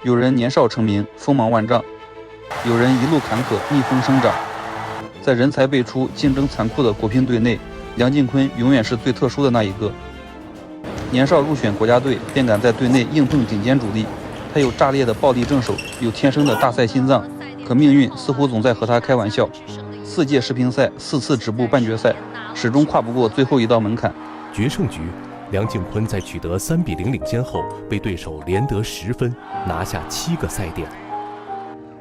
有人年少成名，锋芒万丈；有人一路坎坷，逆风生长。在人才辈出、竞争残酷的国乒队内，梁靖昆永远是最特殊的那一个。年少入选国家队，便敢在队内硬碰顶尖主力。他有炸裂的暴力正手，有天生的大赛心脏，可命运似乎总在和他开玩笑。4届世乒赛，4次止步半决赛，始终跨不过最后一道门槛。决胜局，梁靖昆在取得3比0领先后，被对手连得10分，拿下7个赛点。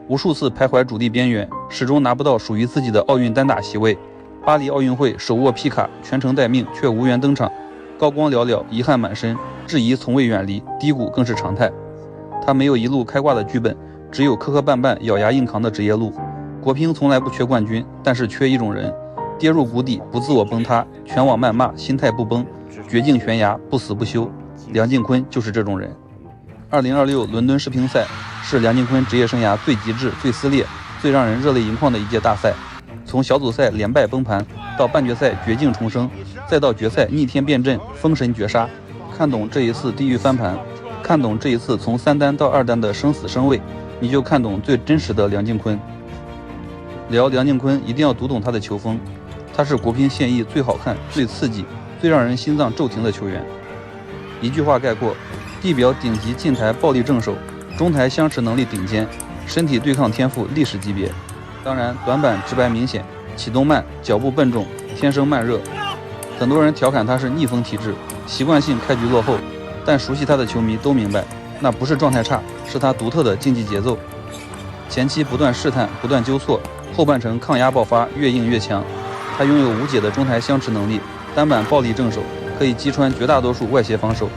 无数次徘徊主力边缘，始终拿不到属于自己的奥运单打席位。巴黎奥运会手握皮卡，全程待命，却无缘登场，高光寥寥，遗憾满身，质疑从未远离，低谷更是常态。他没有一路开挂的剧本，只有磕磕绊绊、咬牙硬扛的职业路。国乒从来不缺冠军，但是缺一种人，跌入谷底不自我崩塌，全网谩骂，心态不崩，绝境悬崖不死不休。梁靖昆就是这种人。2026伦敦世乒赛是梁靖昆职业生涯最极致、最撕裂、最让人热泪盈眶的一届大赛。从小组赛连败崩盘，到半决赛绝境重生，再到决赛逆天变阵，封神绝杀。看懂这一次地狱翻盘，看懂这一次从3单到2单的生死生畏，你就看懂最真实的梁靖昆。聊梁靖昆一定要读懂他的球风，他是国乒现役最好看、最刺激、最让人心脏骤停的球员。一句话概括：地表顶级近台暴力正手，中台相持能力顶尖，身体对抗天赋历史级别。当然，短板直白明显，启动慢，脚步笨重，天生慢热。很多人调侃他是逆风体质，习惯性开局落后，但熟悉他的球迷都明白，那不是状态差，是他独特的竞技节奏。前期不断试探，不断纠错，后半程抗压爆发，越硬越强。他拥有无解的中台相持能力，单板暴力正手，可以击穿绝大多数外协防守。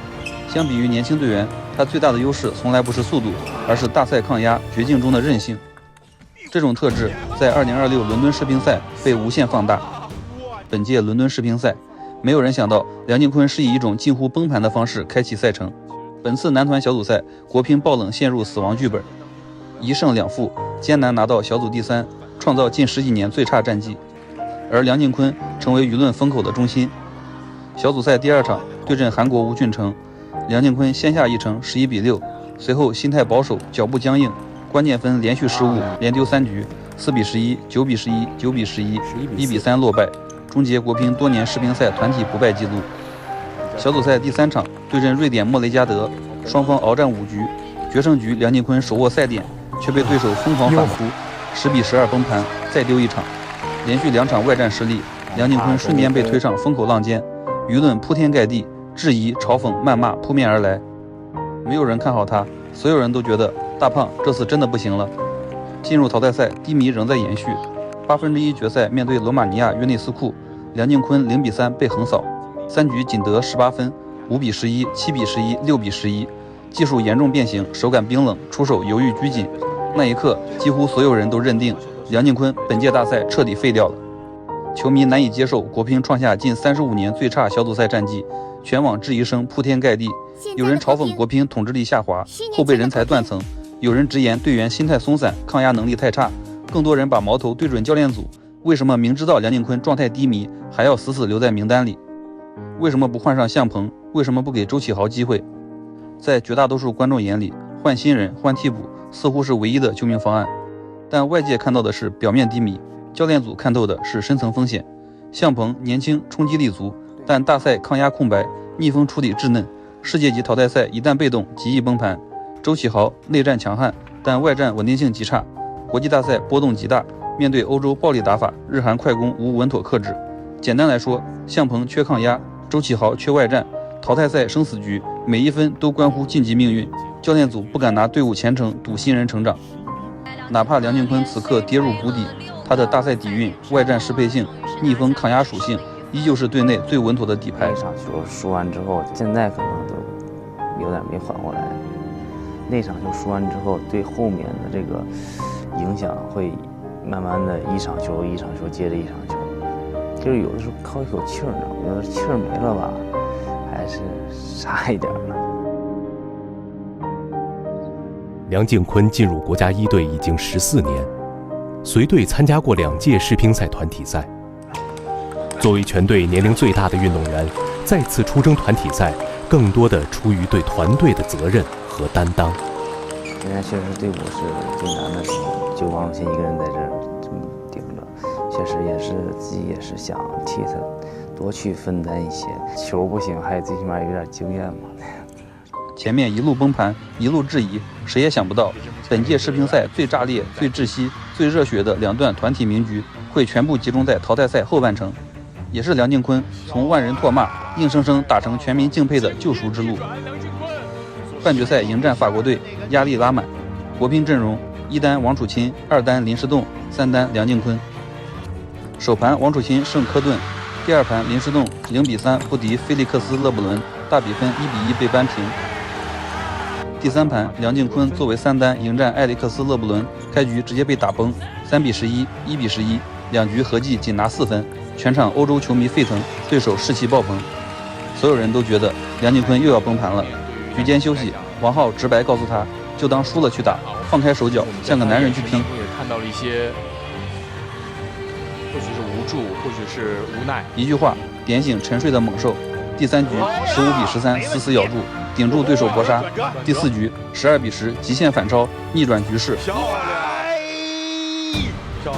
相比于年轻队员，他最大的优势从来不是速度，而是大赛抗压、绝境中的韧性。这种特质在2026伦敦世乒赛被无限放大。本届伦敦世乒赛，没有人想到梁靖昆是以一种近乎崩盘的方式开启赛程。本次男团小组赛，国乒爆冷陷入死亡剧本，1胜2负，艰难拿到小组第3，创造近10几年最差战绩。而梁靖昆成为舆论风口的中心。小组赛第2场对阵韩国吴俊成，梁靖昆先下一城11比6，随后心态保守，脚步僵硬，关键分连续失误，连丢3局，4比11、9比11、9比11、1比3落败，终结国乒多年世乒赛团体不败纪录。小组赛第3场对阵瑞典莫雷加德，双方鏖战5局，决胜局梁靖昆手握赛点，却被对手疯狂反扑，10比12崩盘，再丢一场。连续2场外战失利，梁靖昆瞬间被推上风口浪尖，舆论铺天盖地，质疑、嘲讽、谩骂扑面而来。没有人看好他，所有人都觉得大胖这次真的不行了。进入淘汰赛，低迷仍在延续。1/8决赛面对罗马尼亚约内斯库，梁靖昆0比3被横扫，3局仅得18分，5比11、7比11、6比11，技术严重变形，手感冰冷，出手犹豫拘谨。那一刻，几乎所有人都认定梁靖昆本届大赛彻底废掉了。球迷难以接受国乒创下近35年最差小组赛战绩，全网质疑声铺天盖地。有人嘲讽国乒统治力下滑，后备人才断层；有人直言队员心态松散，抗压能力太差。更多人把矛头对准教练组，为什么明知道梁靖昆状态低迷，还要死死留在名单里？为什么不换上向鹏？为什么不给周启豪机会？在绝大多数观众眼里，换新人、换替补似乎是唯一的救命方案。但外界看到的是表面低迷，教练组看透的是深层风险。向鹏年轻，冲击力足，但大赛抗压空白，逆风处理稚嫩，世界级淘汰赛一旦被动，极易崩盘。周启豪内战强悍，但外战稳定性极差，国际大赛波动极大，面对欧洲暴力打法，日韩快攻无稳妥克制。简单来说，向鹏缺抗压，周启豪缺外战，淘汰赛生死局，每一分都关乎晋级命运。教练组不敢拿队伍前程赌新人成长。哪怕梁靖昆此刻跌入谷底，他的大赛底蕴、外战适配性、逆风抗压属性，依旧是队内最稳妥的底牌。那场球输完之后，现在可能都有点没缓过来。那场球输完之后，对后面的这个影响会慢慢的一场球一场球接着一场球，就是有的时候靠一口气儿呢，有的气儿没了吧，还是差一点呢。梁靖昆进入国家一队已经14年，随队参加过2届世乒赛团体赛。作为全队年龄最大的运动员，再次出征团体赛，更多的出于对团队的责任和担当。现在确实队伍是最难的时候，就王楚钦一个人在这儿这么顶着，确实也是自己也是想替他多去分担一些，球不行，还最起码有点经验嘛。前面一路崩盘，一路质疑，谁也想不到，本届世乒赛最炸裂、最窒息、最热血的两段团体名局，会全部集中在淘汰赛后半程，也是梁靖昆从万人唾骂，硬生生打成全民敬佩的救赎之路。半决赛迎战法国队，压力拉满，国乒阵容：一单王楚钦，二单林诗栋，三单梁靖昆。首盘王楚钦胜科顿，第二盘林诗栋0-3不敌菲利克斯·勒布伦，大比分1-1被扳平。第三盘，梁靖昆作为三单迎战埃里克斯·勒布伦，开局直接被打崩，3-11、1-11，两局合计仅拿4分，全场欧洲球迷沸腾，对手士气爆棚，所有人都觉得梁靖昆又要崩盘了。局间休息，王浩直白告诉他，就当输了去打，放开手脚，像个男人去拼。也看到了一些，或许是无助，或许是无奈。一句话点醒沉睡的猛兽。第三局15-13死死咬住，顶住对手搏杀。第四局12-10极限反超，逆转局势。漂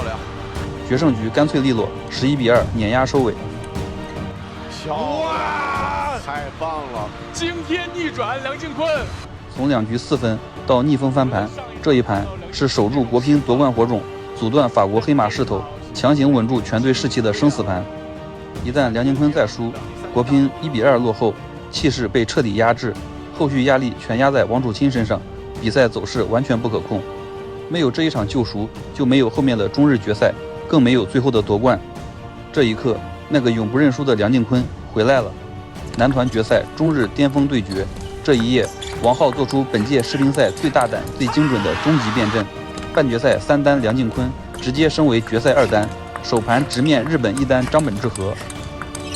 亮！决胜局干脆利落，11-2碾压收尾。哇，太棒了！惊天逆转，梁靖昆从2局4分到逆风翻盘，这一盘是守住国乒夺冠火种，阻断法国黑马势头，强行稳住全队士气的生死盘。一旦梁靖昆再输，国乒1-2落后，气势被彻底压制，后续压力全压在王楚钦身上，比赛走势完全不可控。没有这一场救赎，就没有后面的中日决赛，更没有最后的夺冠。这一刻，那个永不认输的梁靖昆回来了。男团决赛中日巅峰对决，这一夜，王浩做出本届世乒赛最大胆、最精准的终极变阵。半决赛三单梁靖昆直接升为决赛二单，首盘直面日本一单张本智和。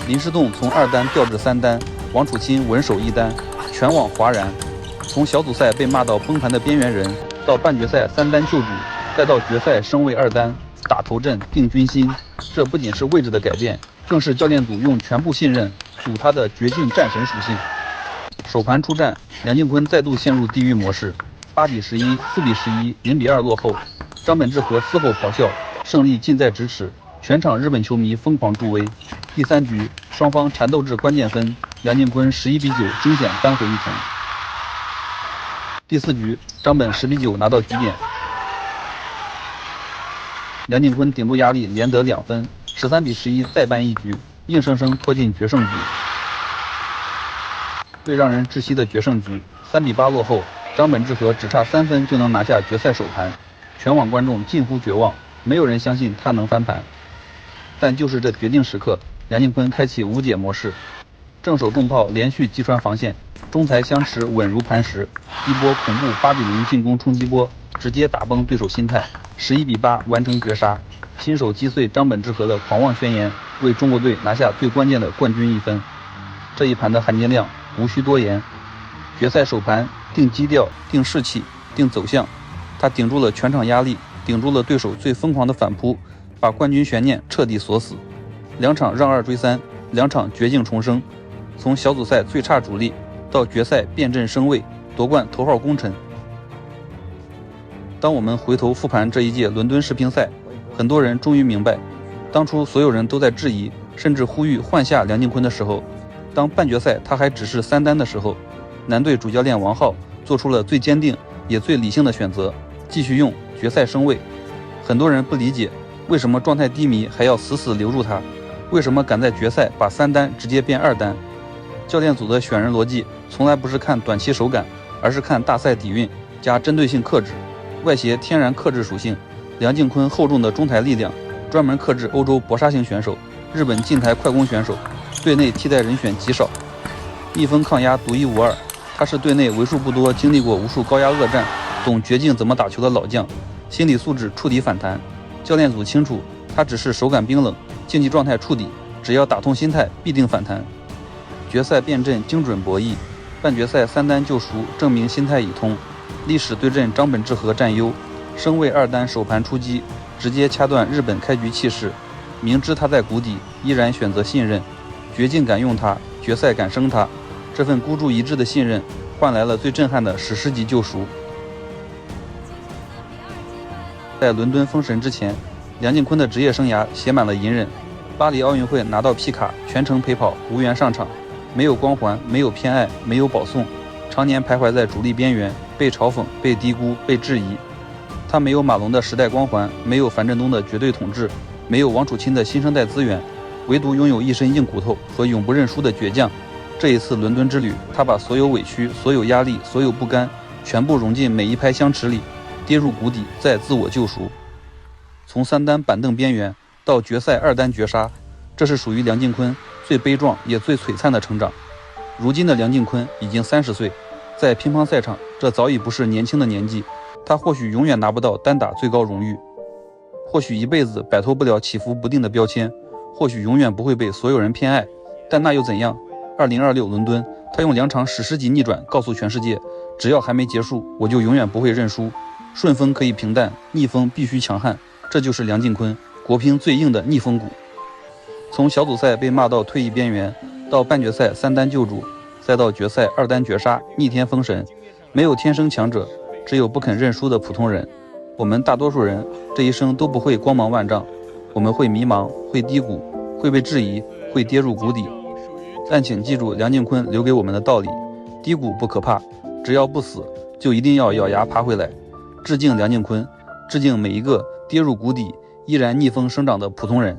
林诗栋从二单调至三单，王楚钦稳守一单，全网哗然。从小组赛被骂到崩盘的边缘人，到半决赛三单救主，再到决赛升为二单，打头阵定军心。这不仅是位置的改变，更是教练组用全部信任赌他的绝境战神属性。首盘出战，梁靖昆再度陷入地狱模式，8-11、4-11、0-2落后，张本智和嘶吼咆哮，胜利近在咫尺，全场日本球迷疯狂助威。第三局，双方缠斗至关键分，梁靖昆11-9惊险扳回一城。第四局，张本10-9拿到局点，梁靖昆顶住压力连得2分，13-11再扳一局，硬生生拖进决胜局。最让人窒息的决胜局，3-8落后，张本智和只差3分就能拿下决赛首盘，全网观众近乎绝望，没有人相信他能翻盘。但就是这决定时刻，梁靖昆开启无解模式，正手重炮连续击穿防线，中台相持稳如磐石，一波恐怖8-0进攻冲击波，直接打崩对手心态，11-8完成绝杀，亲手击碎张本智和的狂妄宣言，为中国队拿下最关键的冠军一分。这一盘的含金量无需多言，决赛首盘定基调、定士气、定走向，他顶住了全场压力，顶住了对手最疯狂的反扑，把冠军悬念彻底锁死。2场让2追3，2场绝境重生，从小组赛最差主力到决赛变阵升位，夺冠头号功臣。当我们回头复盘这一届伦敦世乒赛，很多人终于明白，当初所有人都在质疑甚至呼吁换下梁靖昆的时候，当半决赛他还只是三单的时候，男队主教练王浩做出了最坚定也最理性的选择，继续用决赛升位。很多人不理解，为什么状态低迷还要死死留住他，为什么敢在决赛把三单直接变二单。教练组的选人逻辑从来不是看短期手感，而是看大赛底蕴加针对性克制。外协天然克制属性，梁靖昆厚重的中台力量，专门克制欧洲搏杀型选手，日本近台快攻选手，队内替代人选极少，逆风抗压独一无二。他是队内为数不多经历过无数高压恶战，懂绝境怎么打球的老将，心理素质触底反弹。教练组清楚，他只是手感冰冷，竞技状态触底，只要打通心态，必定反弹。决赛变阵精准博弈，半决赛三单救赎，证明心态已通。历史对阵张本智和占优，升位二单首盘出击，直接掐断日本开局气势。明知他在谷底，依然选择信任，绝境敢用他，决赛敢升他。这份孤注一掷的信任，换来了最震撼的史诗级救赎。在伦敦封神之前，梁靖昆的职业生涯写满了隐忍。巴黎奥运会拿到皮卡，全程陪跑，无缘上场，没有光环，没有偏爱，没有保送，常年徘徊在主力边缘，被嘲讽，被低估，被质疑。他没有马龙的时代光环，没有樊振东的绝对统治，没有王楚钦的新生代资源，唯独拥有一身硬骨头和永不认输的倔强。这一次伦敦之旅，他把所有委屈、所有压力、所有不甘，全部融进每一拍香池里，跌入谷底，再自我救赎。从3单板凳边缘到决赛2单绝杀，这是属于梁靖昆最悲壮也最璀璨的成长。如今的梁靖昆已经30岁，在乒乓赛场，这早已不是年轻的年纪。他或许永远拿不到单打最高荣誉，或许一辈子摆脱不了起伏不定的标签，或许永远不会被所有人偏爱，但那又怎样？2026伦敦，他用2场史诗级逆转告诉全世界，只要还没结束，我就永远不会认输。顺风可以平淡，逆风必须强悍，这就是梁靖昆，国乒最硬的逆风骨。从小组赛被骂到退役边缘，到半决赛3单救主，再到决赛2单绝杀，逆天封神。没有天生强者，只有不肯认输的普通人。我们大多数人这一生都不会光芒万丈，我们会迷茫，会低谷，会被质疑，会跌入谷底。但请记住梁靖昆留给我们的道理：低谷不可怕，只要不死，就一定要咬牙爬回来。致敬梁靖昆，致敬每一个跌入谷底依然逆风生长的普通人。